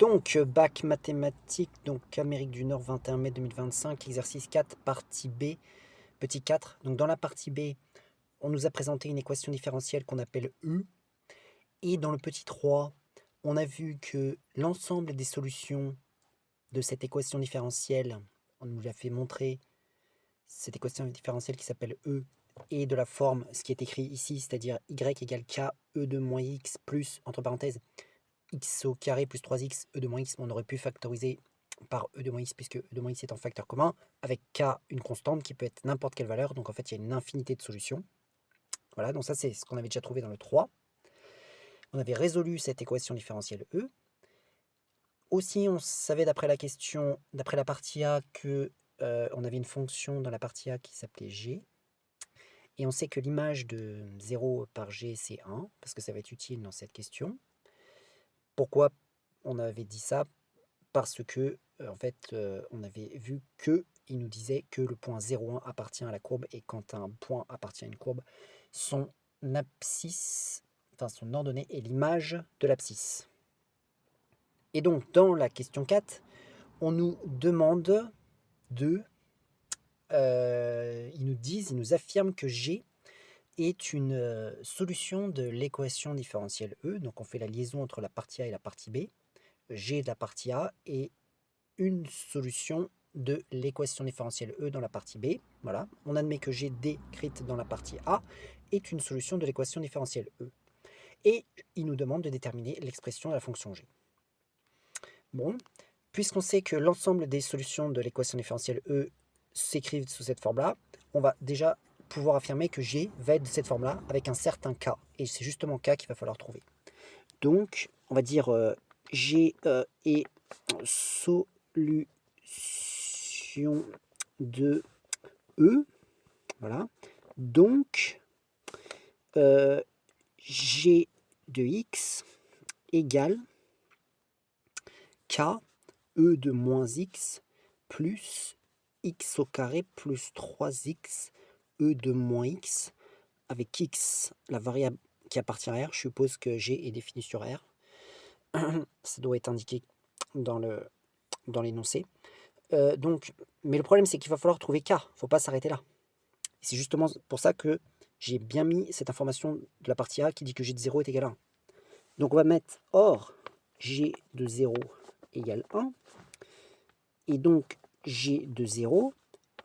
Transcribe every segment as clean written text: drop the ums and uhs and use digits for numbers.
Donc, bac mathématiques, donc Amérique du Nord, 21 mai 2025, exercice 4, partie B, petit 4. Donc, dans la partie B, on nous a présenté une équation différentielle qu'on appelle E. Et dans le petit 3, on a vu que l'ensemble des solutions de cette équation différentielle, on nous l'a fait montrer, cette équation différentielle qui s'appelle E, et de la forme, ce qui est écrit ici, c'est-à-dire y égale k, e de moins x plus, entre parenthèses, x au carré plus 3x, e de moins x, on aurait pu factoriser par e de moins x, puisque e de moins x est en facteur commun, avec k, une constante qui peut être n'importe quelle valeur, donc en fait il y a une infinité de solutions. Voilà, donc ça c'est ce qu'on avait déjà trouvé dans le 3. On avait résolu cette équation différentielle E. Aussi, on savait d'après la question, d'après la partie A, que on avait une fonction dans la partie A qui s'appelait g. Et on sait que l'image de 0 par g, c'est 1, parce que ça va être utile dans cette question. Pourquoi on avait dit ça? Parce que, en fait, on avait vu que il nous disait que le point 0,1 appartient à la courbe, et quand un point appartient à une courbe, son abscisse, enfin son ordonnée est l'image de l'abscisse. Et donc, dans la question 4, on nous demande de... ils nous affirment que G est une solution de l'équation différentielle E. Donc, on fait la liaison entre la partie A et la partie B. G de la partie A est une solution de l'équation différentielle E dans la partie B. Voilà. On admet que G décrite dans la partie A est une solution de l'équation différentielle E. Et il nous demande de déterminer l'expression de la fonction G. Bon, puisqu'on sait que l'ensemble des solutions de l'équation différentielle E s'écrivent sous cette forme-là, on va déjà pouvoir affirmer que G va être de cette forme-là avec un certain K. Et c'est justement K qu'il va falloir trouver. Donc, on va dire G est solution de E. Voilà. Donc, G de X égale K, E de moins X plus X au carré plus 3X, E de moins X, avec X, la variable qui appartient à R. Je suppose que G est défini sur R. Ça doit être indiqué dans l'énoncé. Mais le problème, c'est qu'il va falloir trouver K. Il ne faut pas s'arrêter là. C'est justement pour ça que j'ai bien mis cette information de la partie A qui dit que G de 0 est égal à 1. Donc on va mettre or G de 0 égale 1. Et donc G de 0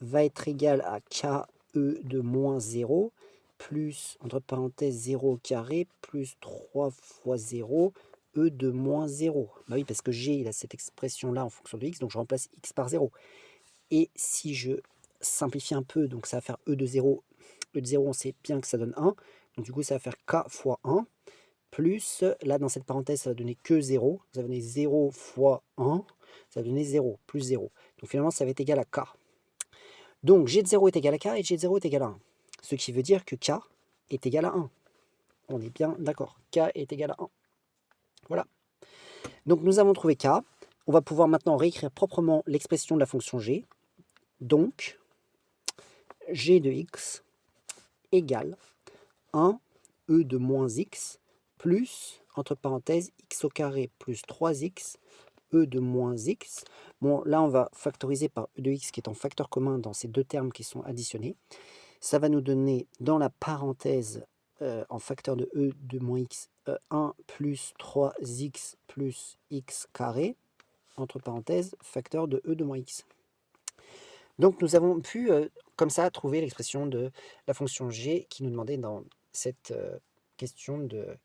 va être égal à KE de moins 0 plus, entre parenthèses, 0 au carré plus 3 fois 0, E de moins 0. Bah oui, parce que G, il a cette expression-là en fonction de X, donc je remplace X par 0. Et si je simplifie un peu, donc ça va faire E de 0. E de 0, on sait bien que ça donne 1. Donc du coup, ça va faire K fois 1. Plus, là, dans cette parenthèse, ça va donner que 0. Ça va donner 0 fois 1. Ça va donner 0, plus 0. Donc finalement, ça va être égal à K. Donc G de 0 est égal à K et G de 0 est égal à 1. Ce qui veut dire que K est égal à 1. On est bien d'accord. K est égal à 1. Voilà. Donc nous avons trouvé K. On va pouvoir maintenant réécrire proprement l'expression de la fonction G. Donc, G de X égale 1 E de moins X plus, entre parenthèses, X au carré plus 3X, E de moins X. Bon, là, on va factoriser par E de X qui est en facteur commun dans ces deux termes qui sont additionnés. Ça va nous donner dans la parenthèse en facteur de E de moins X 1 plus 3X plus X carré, entre parenthèses, facteur de E de moins X. Donc nous avons pu, comme ça, trouver l'expression de la fonction G qui nous demandait dans cette question de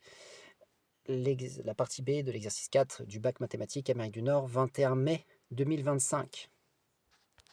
la partie B de l'exercice 4 du bac mathématiques Amérique du Nord, 21 mai 2025.